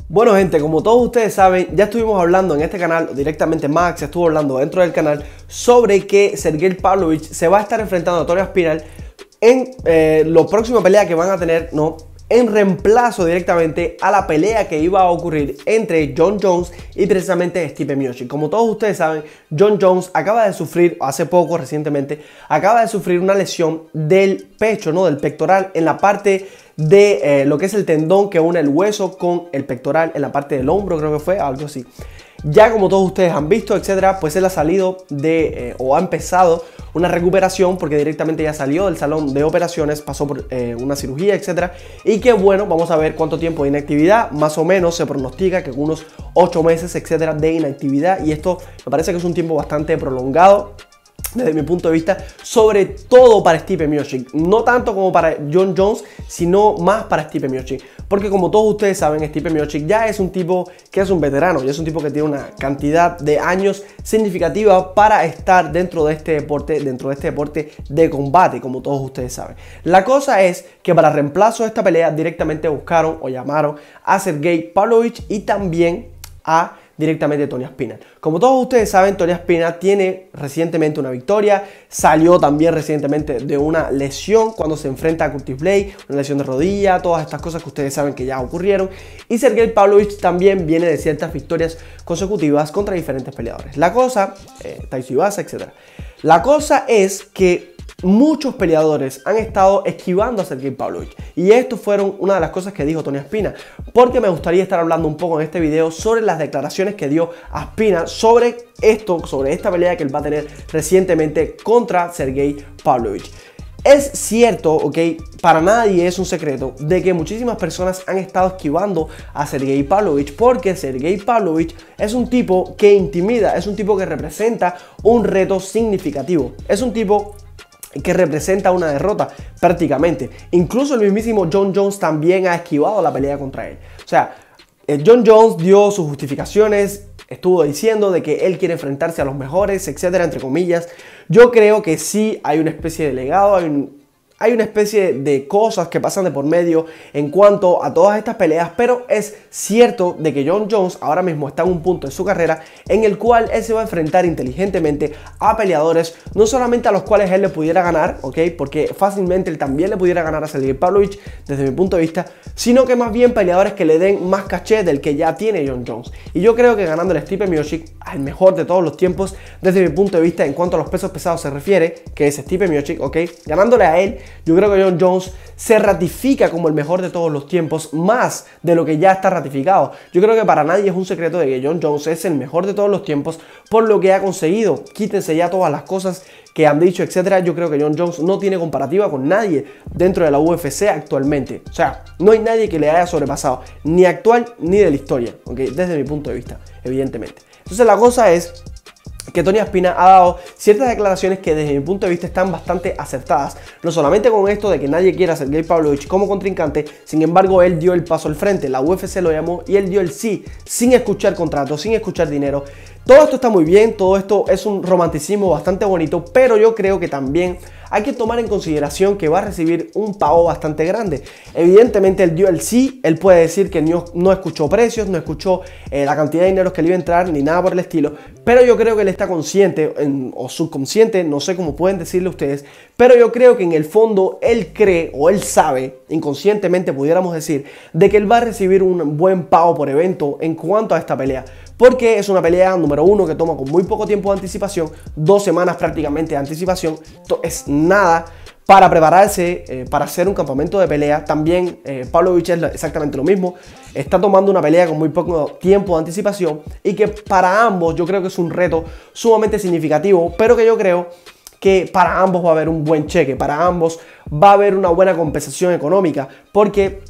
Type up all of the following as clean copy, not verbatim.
Bueno gente, como todos ustedes saben, ya estuvimos hablando en este canal, directamente Max estuvo hablando dentro del canal sobre que Sergey Pavlovich se va a estar enfrentando a Tony Aspinall en la próxima pelea que van a tener, ¿no? En reemplazo directamente a la pelea que iba a ocurrir entre Jon Jones y precisamente Stipe Miocic. Como todos ustedes saben, Jon Jones acaba de sufrir, hace poco, recientemente, acaba de sufrir una lesión del pecho, ¿no? Del pectoral, en la parte de lo que es el tendón que une el hueso con el pectoral, en la parte del hombro, creo que fue, algo así. Ya como todos ustedes han visto, etcétera, pues él ha salido de, o ha empezado una recuperación porque directamente ya salió del salón de operaciones, pasó por una cirugía, etcétera. Y que bueno, vamos a ver cuánto tiempo de inactividad, más o menos se pronostica que unos 8 meses, etcétera, de inactividad. Y esto me parece que es un tiempo bastante prolongado desde mi punto de vista, sobre todo para Stipe Miocic, no tanto como para Jon Jones, sino más para Stipe Miocic, porque como todos ustedes saben, Stipe Miocic ya es un tipo que es un veterano, ya es un tipo que tiene una cantidad de años significativa para estar dentro de este deporte, de combate, como todos ustedes saben. La cosa es que para reemplazo de esta pelea directamente buscaron o llamaron a Sergey Pavlovich y también a directamente Tony Aspinall. Como todos ustedes saben, Tony Aspinall tiene recientemente una victoria, salió también recientemente de una lesión cuando se enfrenta a Curtis Blade, una lesión de rodilla, todas estas cosas que ustedes saben que ya ocurrieron, y Sergey Pavlovich también viene de ciertas victorias consecutivas contra diferentes peleadores. La cosa, Taito Ibasa, etc. La cosa es que muchos peleadores han estado esquivando a Sergey Pavlovich y esto fueron una de las cosas que dijo Tony Aspinall, porque me gustaría estar hablando un poco en este video sobre las declaraciones que dio Aspinall sobre esto, sobre esta pelea que él va a tener recientemente contra Sergey Pavlovich. Es cierto, ok, para nadie es un secreto de que muchísimas personas han estado esquivando a Sergey Pavlovich porque Sergey Pavlovich es un tipo que intimida, es un tipo que representa un reto significativo, es un tipo que representa una derrota prácticamente. Incluso el mismísimo Jon Jones también ha esquivado la pelea contra él. O sea, Jon Jones dio sus justificaciones, estuvo diciendo de que él quiere enfrentarse a los mejores, etcétera, entre comillas. Yo creo que sí hay una especie de legado, hay una especie de cosas que pasan de por medio en cuanto a todas estas peleas, pero es cierto de que Jon Jones ahora mismo está en un punto de su carrera en el cual él se va a enfrentar inteligentemente a peleadores, no solamente a los cuales él le pudiera ganar, ¿ok? Porque fácilmente él también le pudiera ganar a Sergey Pavlovich desde mi punto de vista, sino que más bien peleadores que le den más caché del que ya tiene Jon Jones. Y yo creo que ganándole a Stipe Miocic, al mejor de todos los tiempos, desde mi punto de vista en cuanto a los pesos pesados se refiere, que es Stipe Miocic, ¿ok? Ganándole a él, yo creo que Jon Jones se ratifica como el mejor de todos los tiempos, más de lo que ya está ratificado. Yo creo que para nadie es un secreto de que Jon Jones es el mejor de todos los tiempos por lo que ha conseguido. Quítense ya todas las cosas que han dicho, etcétera. Yo creo que Jon Jones no tiene comparativa con nadie dentro de la UFC actualmente. O sea, no hay nadie que le haya sobrepasado, ni actual ni de la historia, ¿ok? Desde mi punto de vista, evidentemente. Entonces la cosa es que Tony Aspinall ha dado ciertas declaraciones que desde mi punto de vista están bastante acertadas. No solamente con esto de que nadie quiera a Sergey Pavlovich como contrincante, sin embargo él dio el paso al frente, la UFC lo llamó y él dio el sí, sin escuchar contratos, sin escuchar dinero. Todo esto está muy bien, todo esto es un romanticismo bastante bonito, pero yo creo que también hay que tomar en consideración que va a recibir un pago bastante grande. Evidentemente él dio el sí, él puede decir que no escuchó precios, no escuchó la cantidad de dinero que le iba a entrar, ni nada por el estilo, pero yo creo que él está consciente o subconsciente, no sé cómo pueden decirle ustedes, pero yo creo que en el fondo él cree o él sabe, inconscientemente pudiéramos decir, de que él va a recibir un buen pago por evento en cuanto a esta pelea. Porque es una pelea, número uno, que toma con muy poco tiempo de anticipación, 2 semanas prácticamente de anticipación, es nada para prepararse, para hacer un campamento de pelea. También Pavlovich es exactamente lo mismo, está tomando una pelea con muy poco tiempo de anticipación y que para ambos yo creo que es un reto sumamente significativo, pero que yo creo que para ambos va a haber un buen cheque, para ambos va a haber una buena compensación económica, porque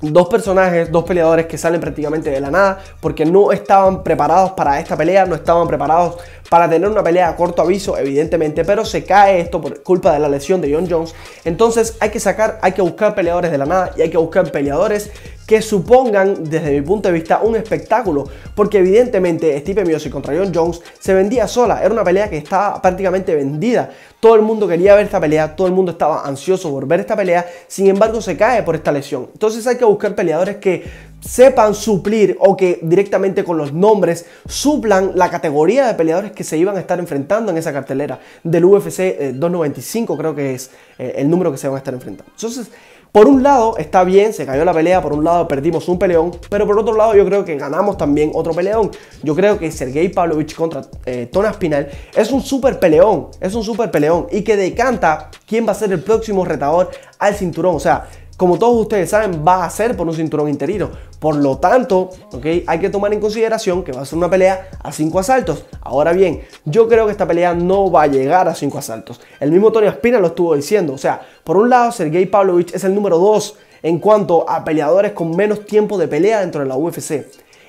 dos personajes, dos peleadores que salen prácticamente de la nada porque no estaban preparados para esta pelea, no estaban preparados para tener una pelea a corto aviso, evidentemente, pero se cae esto por culpa de la lesión de Jon Jones. Entonces hay que buscar peleadores de la nada y hay que buscar peleadores que supongan, desde mi punto de vista, un espectáculo, porque evidentemente Stipe Miocic contra Jon Jones se vendía sola, era una pelea que estaba prácticamente vendida. Todo el mundo quería ver esta pelea, todo el mundo estaba ansioso por ver esta pelea, sin embargo se cae por esta lesión. Entonces hay que buscar peleadores que sepan suplir o que directamente con los nombres suplan la categoría de peleadores que se iban a estar enfrentando en esa cartelera del UFC 295, creo que es el número que se van a estar enfrentando. Entonces, por un lado está bien, se cayó la pelea, por un lado perdimos un peleón, pero por otro lado yo creo que ganamos también otro peleón. Yo creo que Sergey Pavlovich contra Tony Aspinall es un super peleón, y que decanta quién va a ser el próximo retador al cinturón. O sea, como todos ustedes saben, va a ser por un cinturón interino. Por lo tanto, hay que tomar en consideración que va a ser una pelea a 5 asaltos. Ahora bien, yo creo que esta pelea no va a llegar a 5 asaltos. El mismo Tony Aspinall lo estuvo diciendo. O sea, por un lado, Sergey Pavlovich es el número 2 en cuanto a peleadores con menos tiempo de pelea dentro de la UFC.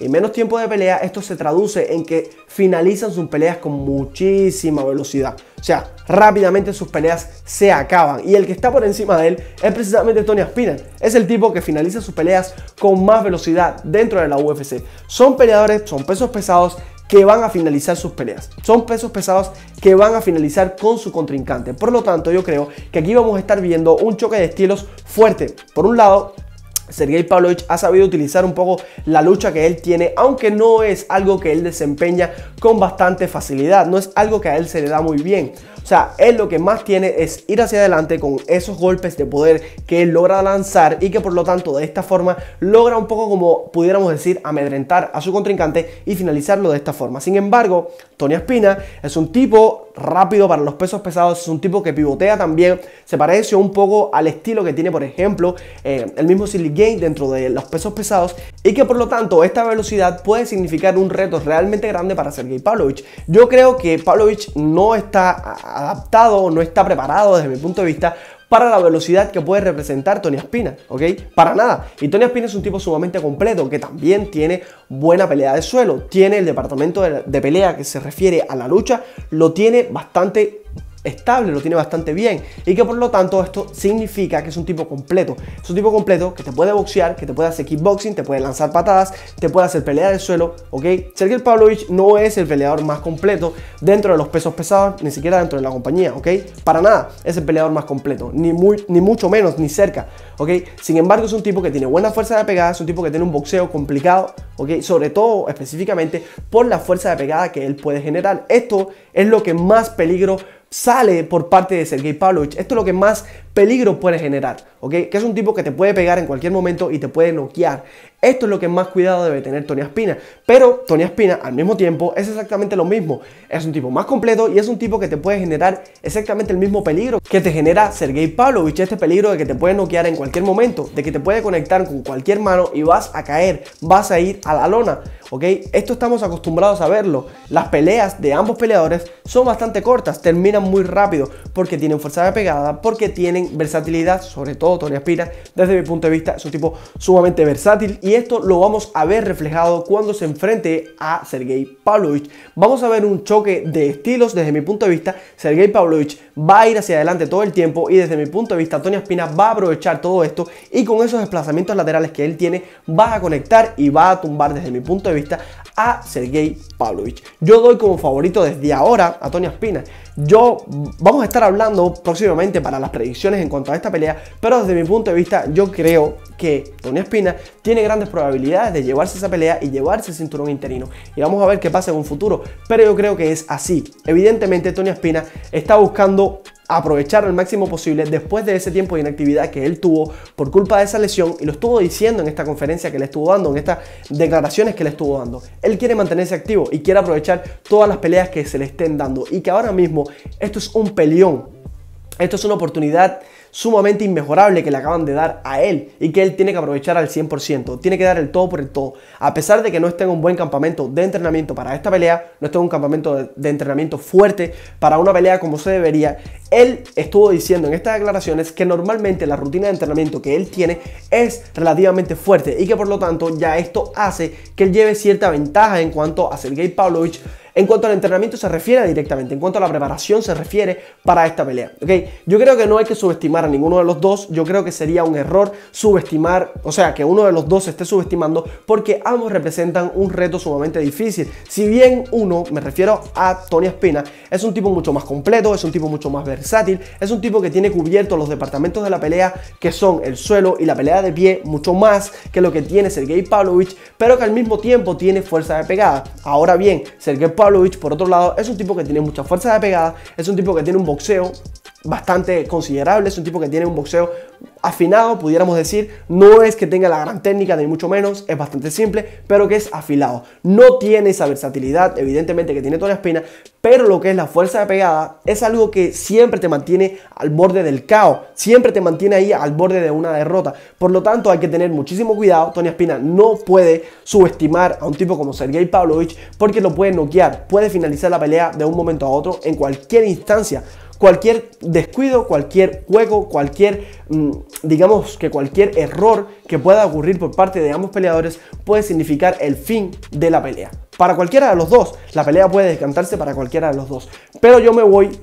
Y menos tiempo de pelea, esto se traduce en que finalizan sus peleas con muchísima velocidad. O sea, rápidamente sus peleas se acaban. Y el que está por encima de él es precisamente Tony Aspinall. Es el tipo que finaliza sus peleas con más velocidad dentro de la UFC. Son peleadores, son pesos pesados que van a finalizar sus peleas. Son pesos pesados que van a finalizar con su contrincante. Por lo tanto, yo creo que aquí vamos a estar viendo un choque de estilos fuerte. Por un lado, Sergey Pavlovich ha sabido utilizar un poco la lucha que él tiene, aunque no es algo que él desempeña con bastante facilidad, no es algo que a él se le da muy bien. O sea, él lo que más tiene es ir hacia adelante con esos golpes de poder que él logra lanzar y que por lo tanto de esta forma logra un poco, como pudiéramos decir, amedrentar a su contrincante y finalizarlo de esta forma. Sin embargo, Tony Aspinall es un tipo rápido para los pesos pesados, es un tipo que pivotea también, se parece un poco al estilo que tiene por ejemplo el mismo Cyril Gane dentro de los pesos pesados, y que por lo tanto esta velocidad puede significar un reto realmente grande para Sergey Pavlovich. Yo creo que Pavlovich no está adaptado, no está preparado desde mi punto de vista para la velocidad que puede representar Tony Aspinall, ¿ok? Para nada. Y Tony Aspinall es un tipo sumamente completo, que también tiene buena pelea de suelo, tiene el departamento de pelea que se refiere a la lucha, lo tiene bastante estable, lo tiene bastante bien, y que por lo tanto esto significa que es un tipo completo. Es un tipo completo que te puede boxear, que te puede hacer kickboxing, te puede lanzar patadas, te puede hacer pelea de suelo, ¿ok? Sergey Pavlovich no es el peleador más completo dentro de los pesos pesados, ni siquiera dentro de la compañía, ¿ok? Para nada es el peleador más completo, ni mucho menos, ni cerca, ¿ok? Sin embargo, es un tipo que tiene buena fuerza de pegada, es un tipo que tiene un boxeo complicado, ¿ok? Sobre todo, específicamente, por la fuerza de pegada que él puede generar. Esto es lo que más peligro sale por parte de Sergey Pavlovich. Esto es lo que más peligro puede generar, ¿ok? Que es un tipo que te puede pegar en cualquier momento y te puede noquear. Esto es lo que más cuidado debe tener Tony Aspinall. Pero Tony Aspinall al mismo tiempo es exactamente lo mismo. Es un tipo más completo y es un tipo que te puede generar exactamente el mismo peligro que te genera Sergey Pavlovich. Este peligro de que te puede noquear en cualquier momento, de que te puede conectar con cualquier mano y vas a caer, vas a ir a la lona, ¿ok? Esto estamos acostumbrados a verlo. Las peleas de ambos peleadores son bastante cortas, terminan muy rápido porque tienen fuerza de pegada, porque tienen versatilidad. Sobre todo Tony Aspinall, desde mi punto de vista, es un tipo sumamente versátil, y esto lo vamos a ver reflejado cuando se enfrente a Sergey Pavlovich. Vamos a ver un choque de estilos. Desde mi punto de vista, Sergey Pavlovich va a ir hacia adelante todo el tiempo, y desde mi punto de vista Tony Aspinall va a aprovechar todo esto, y con esos desplazamientos laterales que él tiene va a conectar y va a tumbar, desde mi punto de vista, a Sergey Pavlovich. Yo doy como favorito desde ahora a Tony Aspinall. Vamos a estar hablando próximamente para las predicciones en cuanto a esta pelea, pero desde mi punto de vista yo creo que Tony Aspinall tiene grandes probabilidades de llevarse esa pelea y llevarse el cinturón interino, y vamos a ver qué pasa en un futuro, pero yo creo que es así. Evidentemente Tony Aspinall está buscando aprovechar al máximo posible después de ese tiempo de inactividad que él tuvo por culpa de esa lesión, y lo estuvo diciendo en esta conferencia que le estuvo dando, en estas declaraciones que le estuvo dando. Él quiere mantenerse activo y quiere aprovechar todas las peleas que se le estén dando, y que ahora mismo esto es un peleón, esto es una oportunidad sumamente inmejorable que le acaban de dar a él, y que él tiene que aprovechar al 100%, tiene que dar el todo por el todo. A pesar de que no esté en un buen campamento de entrenamiento para esta pelea, no esté en un campamento de entrenamiento fuerte para una pelea como se debería, él estuvo diciendo en estas declaraciones que normalmente la rutina de entrenamiento que él tiene es relativamente fuerte, y que por lo tanto ya esto hace que él lleve cierta ventaja en cuanto a Sergey Pavlovich en cuanto al entrenamiento se refiere directamente, en cuanto a la preparación se refiere para esta pelea, ¿ok? Yo creo que no hay que subestimar a ninguno de los dos. Yo creo que sería un error subestimar, o sea, que uno de los dos se esté subestimando, porque ambos representan un reto sumamente difícil. Si bien uno, me refiero a Tony Espina, es un tipo mucho más completo, es un tipo mucho más versátil, es un tipo que tiene cubiertos los departamentos de la pelea, que son el suelo y la pelea de pie, mucho más que lo que tiene Sergey Pavlovich, pero que al mismo tiempo tiene fuerza de pegada. Ahora bien, Sergey Pavlovich, por otro lado, es un tipo que tiene mucha fuerza de pegada, es un tipo que tiene un boxeo bastante considerable, es un tipo que tiene un boxeo afinado, pudiéramos decir. No es que tenga la gran técnica, ni mucho menos, es bastante simple, pero que es afilado. No tiene esa versatilidad, evidentemente, que tiene Tony Espina, pero lo que es la fuerza de pegada es algo que siempre te mantiene al borde del caos, siempre te mantiene ahí al borde de una derrota. Por lo tanto, hay que tener muchísimo cuidado. Tony Espina no puede subestimar a un tipo como Sergey Pavlovich, porque lo puede noquear, puede finalizar la pelea de un momento a otro en cualquier instancia. Cualquier descuido, cualquier hueco, cualquier, digamos que cualquier error que pueda ocurrir por parte de ambos peleadores puede significar el fin de la pelea. Para cualquiera de los dos, la pelea puede decantarse para cualquiera de los dos. Pero yo me voy,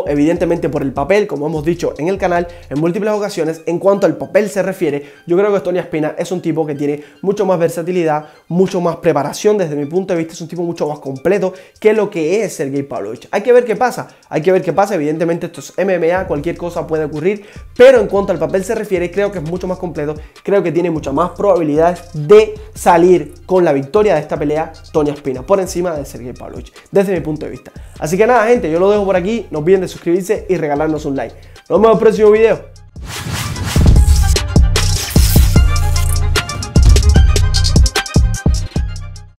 evidentemente por el papel, como hemos dicho en el canal en múltiples ocasiones, en cuanto al papel se refiere, yo creo que Tony Espina es un tipo que tiene mucho más versatilidad, mucho más preparación desde mi punto de vista, es un tipo mucho más completo que lo que es Sergey Pavlovich. Hay que ver qué pasa, evidentemente esto es MMA, cualquier cosa puede ocurrir, pero en cuanto al papel se refiere, creo que es mucho más completo, creo que tiene muchas más probabilidades de salir con la victoria de esta pelea Tony Espina, por encima de Sergey Pavlovich, desde mi punto de vista. Así que nada, gente, yo lo dejo por aquí. No olviden de suscribirse y regalarnos un like. Nos vemos en el próximo video.